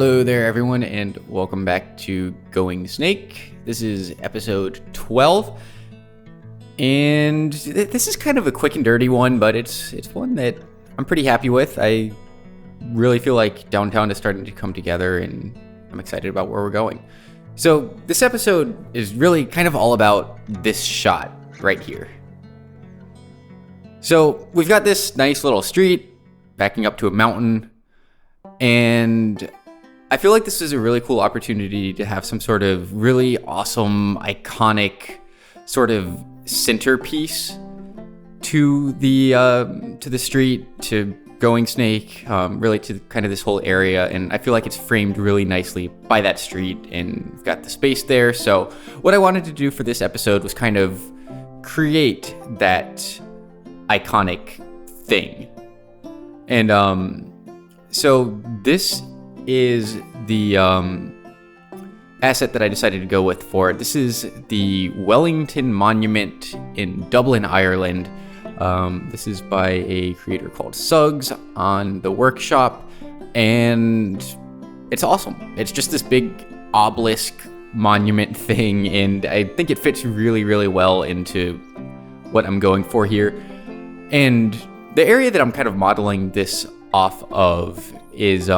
Hello there, everyone, and welcome back to Goingsnake. This is episode 12, and this is kind of a quick and dirty one, but it's one that I'm pretty happy with. I really feel like downtown is starting to come together, and I'm excited about where we're going. So this episode is really kind of all about this shot right here. So we've got this nice little street backing up to a mountain, and I feel like this is a really cool opportunity to have some sort of really awesome, iconic sort of centerpiece to the street, to Goingsnake, really to kind of this whole area. And I feel like it's framed really nicely by that street, and we've got the space there. So what I wanted to do for this episode was kind of create that iconic thing. And so this is the asset that I decided to go with for it. This is the Wellington Monument in Dublin, Ireland. This is by a creator called Suggs on the Workshop, and it's awesome. It's just this big obelisk monument thing, and I think it fits really, really well into what I'm going for here. And the area that I'm kind of modeling this off of is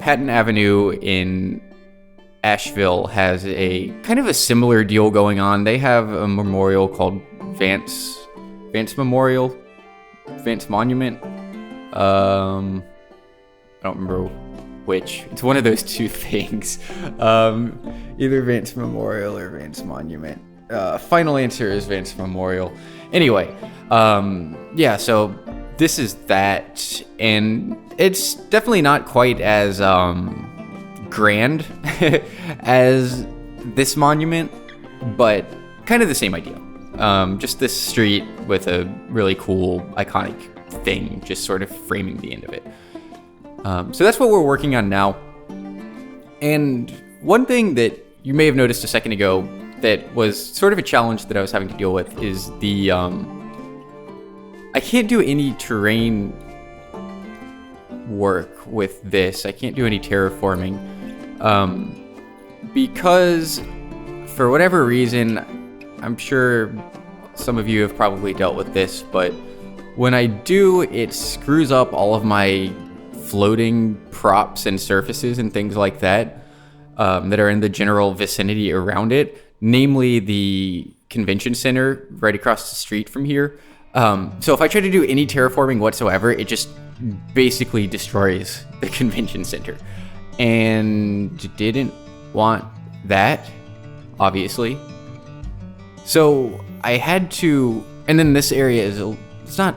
Patton Avenue in Asheville has a kind of a similar deal going on. They have a memorial called Vance Monument. I don't remember which. It's one of those two things. Either Vance Memorial or Vance Monument. Final answer is Vance Memorial. Anyway, so this is that, and it's definitely not quite as grand as this monument, but kind of the same idea. Just this street with a really cool, iconic thing just sort of framing the end of it. So that's what we're working on now. And one thing that you may have noticed a second ago that was sort of a challenge that I was having to deal with is the I can't do any terrain work with this. I can't do any terraforming because for whatever reason, I'm sure some of you have probably dealt with this, but when I do, it screws up all of my floating props and surfaces and things like that that are in the general vicinity around it, namely the convention center right across the street from here. So if I try to do any terraforming whatsoever, it just basically destroys the convention center. And didn't want that, obviously. So I had to, and then this area it's not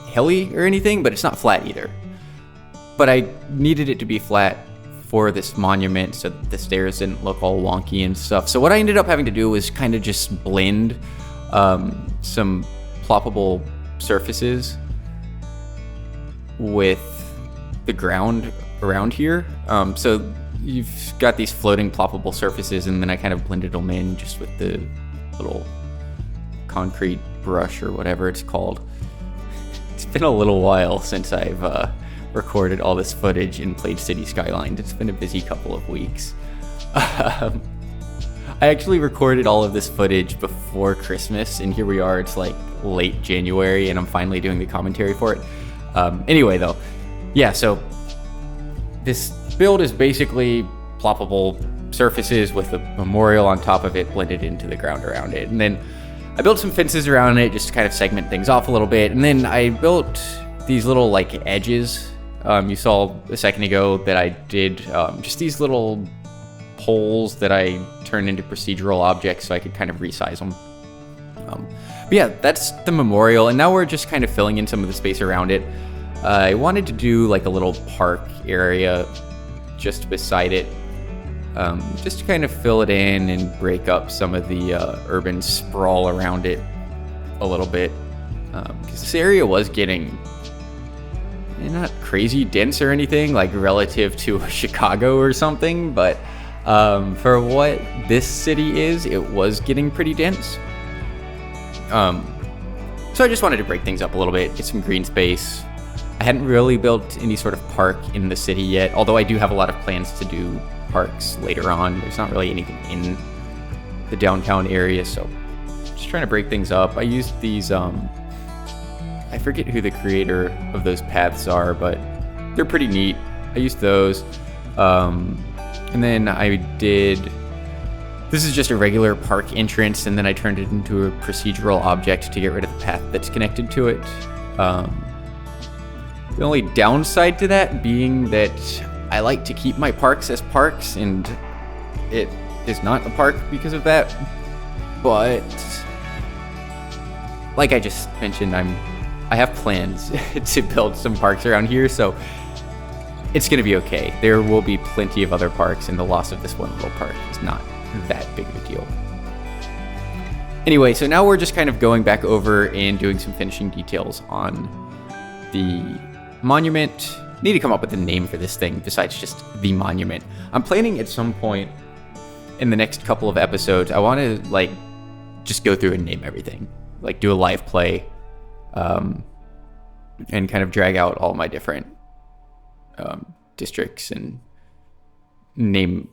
hilly or anything, but it's not flat either. But I needed it to be flat for this monument so that the stairs didn't look all wonky and stuff. So what I ended up having to do was kind of just blend some ploppable surfaces with the ground around here. So you've got these floating ploppable surfaces, and then I kind of blended them in just with the little concrete brush or whatever it's called. It's been a little while since I've recorded all this footage and played City Skylines. It's been a busy couple of weeks. I actually recorded all of this footage before Christmas, and here we are, it's like late January, and I'm finally doing the commentary for it. Anyway, though, so this build is basically ploppable surfaces with a memorial on top of it blended into the ground around it. And then I built some fences around it just to kind of segment things off a little bit. And then I built these little like edges. You saw a second ago that I did just these little holes that I turned into procedural objects so I could kind of resize them. But yeah, that's the memorial, and now we're just kind of filling in some of the space around it. I wanted to do like a little park area just beside it, just to kind of fill it in and break up some of the urban sprawl around it a little bit, because this area was getting not crazy dense or anything, like relative to Chicago or something, but for what this city is, it was getting pretty dense. So I just wanted to break things up a little bit, get some green space, I hadn't really built any sort of park in the city yet, although I do have a lot of plans to do parks later on. There's not really anything in the downtown area, so just trying to break things up. I used these, I forget who the creator of those paths are, but they're pretty neat. I used those. And then I did, this is just a regular park entrance, and then I turned it into a procedural object to get rid of the path that's connected to it. The only downside to that being that I like to keep my parks as parks, and it is not a park because of that. But like I just mentioned, I have plans to build some parks around here, so it's gonna be okay. There will be plenty of other parks, and the loss of this one little park is not that big of a deal. Anyway, so now we're just kind of going back over and doing some finishing details on the monument. Need to come up with a name for this thing besides just the monument. I'm planning at some point in the next couple of episodes, I want to like just go through and name everything, like do a live play, and kind of drag out all my different districts and name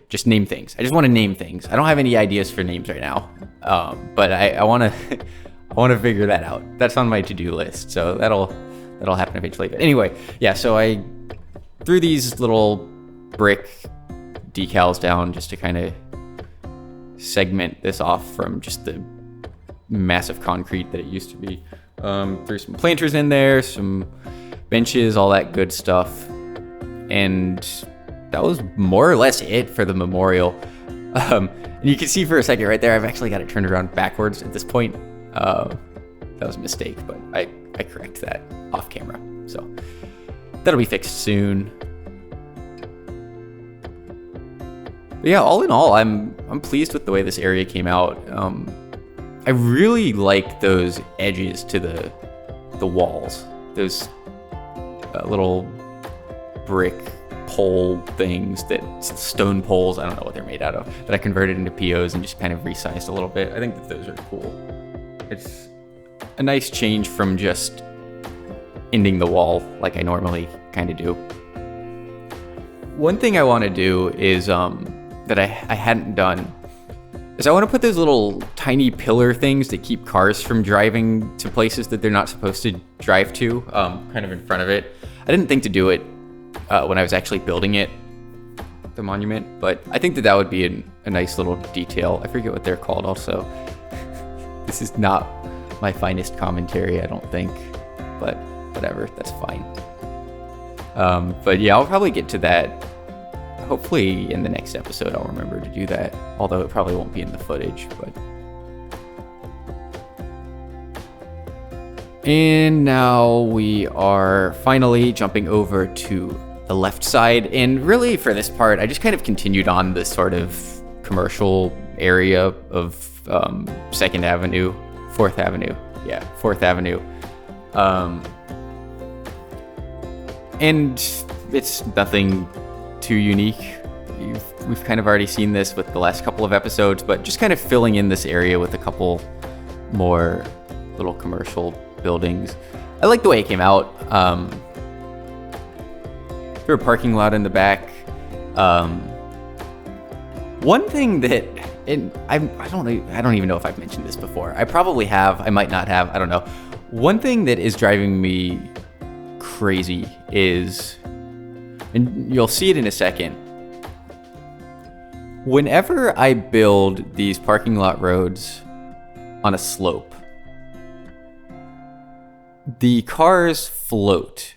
just name things. I just want to name things. I don't have any ideas for names right now, but I want to I want to figure that out. That's on my to-do list, so that'll happen eventually. But anyway, yeah, so I threw these little brick decals down just to kind of segment this off from just the massive concrete that it used to be. Threw some planters in there, some benches, all that good stuff. And that was more or less it for the memorial. And you can see for a second right there, I've actually got it turned around backwards at this point. That was a mistake, but I correct that off camera. So that'll be fixed soon. But yeah, all in all, I'm pleased with the way this area came out. I really like those edges to the walls. Those little brick pole things, stone poles, I don't know what they're made out of, that I converted into POs and just kind of resized a little bit. I think that those are cool. It's a nice change from just ending the wall like I normally kind of do. One thing I want to do is, that I hadn't done, is I want to put those little tiny pillar things that keep cars from driving to places that they're not supposed to drive to, kind of in front of it. I didn't think to do it when I was actually building it, the monument, but I think that would be a nice little detail. I forget what they're called also. This is not my finest commentary, I don't think, but whatever, that's fine. But yeah, I'll probably get to that. Hopefully in the next episode I'll remember to do that, although it probably won't be in the footage. But and now we are finally jumping over to the left side, and really for this part I just kind of continued on this sort of commercial area of 2nd Avenue, 4th Avenue, yeah, 4th Avenue, and it's nothing too unique. We've kind of already seen this with the last couple of episodes, but just kind of filling in this area with a couple more little commercial buildings. I like the way it came out. Through a parking lot in the back. One thing that, and I don't even know if I've mentioned this before. I probably have. I might not have. I don't know. One thing that is driving me crazy is, and you'll see it in a second, whenever I build these parking lot roads on a slope, the cars float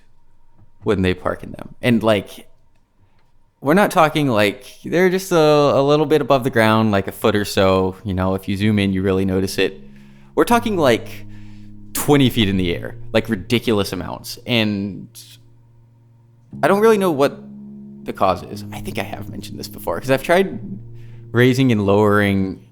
when they park in them. And like, we're not talking like they're just a little bit above the ground, like a foot or so. You know, if you zoom in, you really notice it. We're talking like 20 feet in the air, like ridiculous amounts. And I don't really know what the cause is. I think I have mentioned this before, because I've tried raising and lowering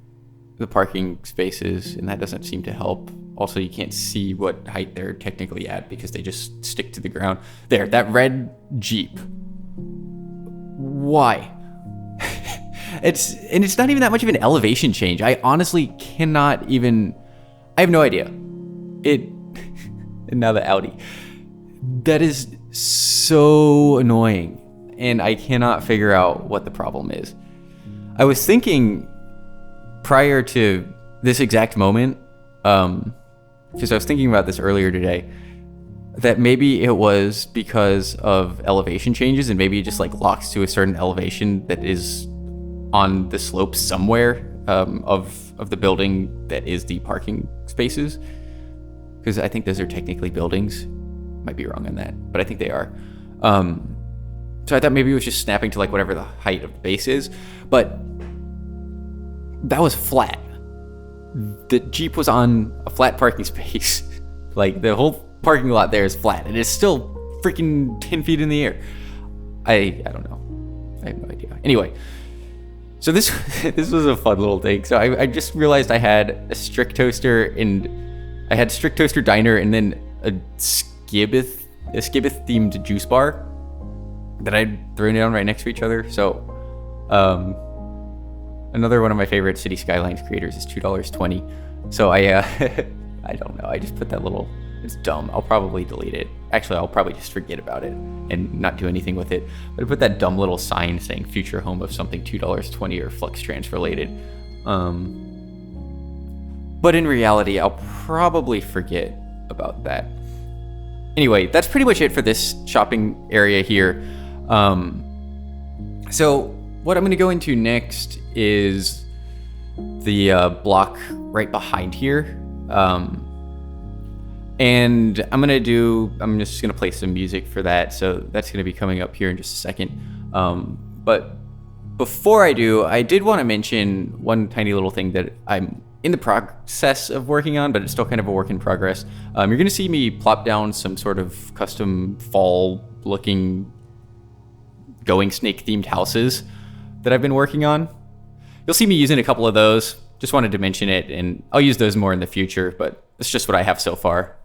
the parking spaces, and that doesn't seem to help. Also, you can't see what height they're technically at because they just stick to the ground. There, that red Jeep. Why? It's not even that much of an elevation change. I honestly cannot even, I have no idea. And now the Audi. That is so annoying, and I cannot figure out what the problem is. I was thinking prior to this exact moment, because I was thinking about this earlier today, that maybe it was because of elevation changes, and maybe it just like locks to a certain elevation that is on the slope somewhere of the building that is the parking spaces. Because I think those are technically buildings. Might be wrong on that, but I think they are. So I thought maybe it was just snapping to like whatever the height of the base is, but that was flat. The Jeep was on a flat parking space. Like the whole parking lot there is flat, and it's still freaking 10 feet in the air. I don't know. I have no idea. Anyway, so this was a fun little thing. So I just realized I had a Strict Toaster, and I had Strict Toaster Diner, and then a Skibbith themed juice bar that I'd thrown down right next to each other. So another one of my favorite City Skylines creators is $2.20. So I don't know. I just put that little. It's dumb. I'll probably delete it. Actually, I'll probably just forget about it and not do anything with it. But I put that dumb little sign saying future home of something $2.20 or Flux Trans related. But in reality, I'll probably forget about that. Anyway, that's pretty much it for this shopping area here. So what I'm going to go into next is the block right behind here. And I'm just going to play some music for that. So that's going to be coming up here in just a second. But before I do, I did want to mention one tiny little thing that I'm in the process of working on, but it's still kind of a work in progress. You're going to see me plop down some sort of custom fall looking Goingsnake themed houses that I've been working on. You'll see me using a couple of those. Just wanted to mention it, and I'll use those more in the future, but it's just what I have so far.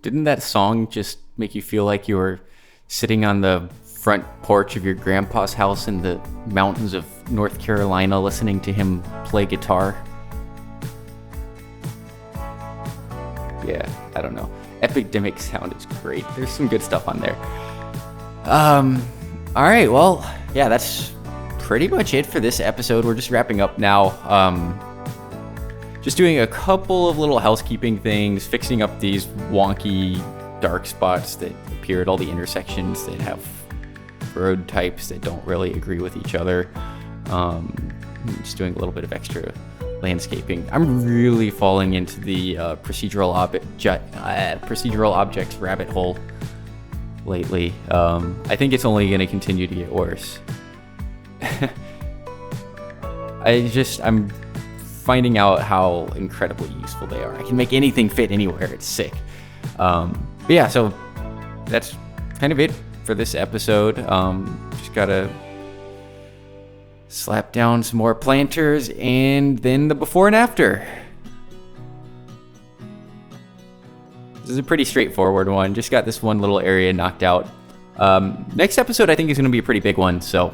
Didn't that song just make you feel like you were sitting on the front porch of your grandpa's house in the mountains of North Carolina listening to him play guitar? Yeah, I don't know. Epidemic Sound is great. There's some good stuff on there. All right, well, yeah, that's pretty much it for this episode. We're just wrapping up now. Just doing a couple of little housekeeping things, fixing up these wonky dark spots that appear at all the intersections that have road types that don't really agree with each other. Just doing a little bit of extra landscaping. I'm really falling into the procedural objects rabbit hole lately. I think it's only going to continue to get worse. I'm finding out how incredibly useful they are. I can make anything fit anywhere. It's sick. But yeah, so that's kind of it for this episode. Just gotta slap down some more planters and then the before and after. This is a pretty straightforward one. Just got this one little area knocked out. Next episode I think is going to be a pretty big one. So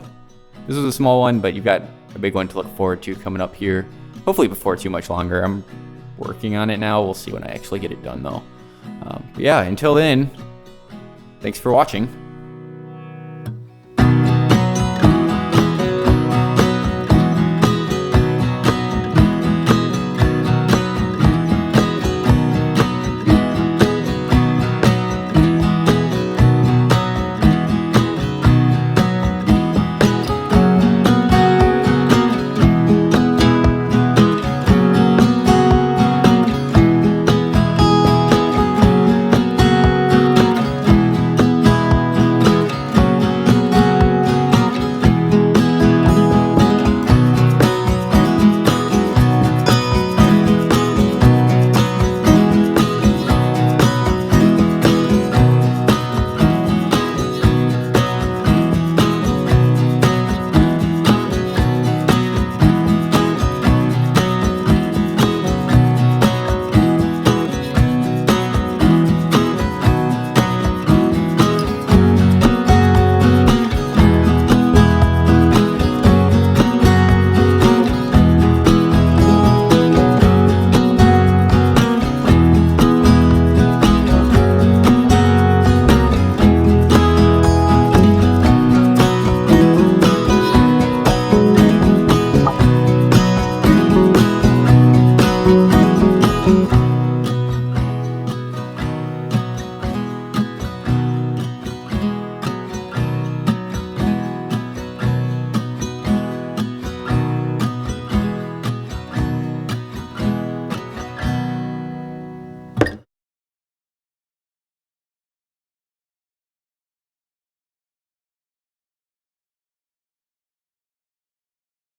this was a small one, but you've got a big one to look forward to coming up here. Hopefully before too much longer. I'm working on it now. We'll see when I actually get it done though. But yeah, until then, thanks for watching.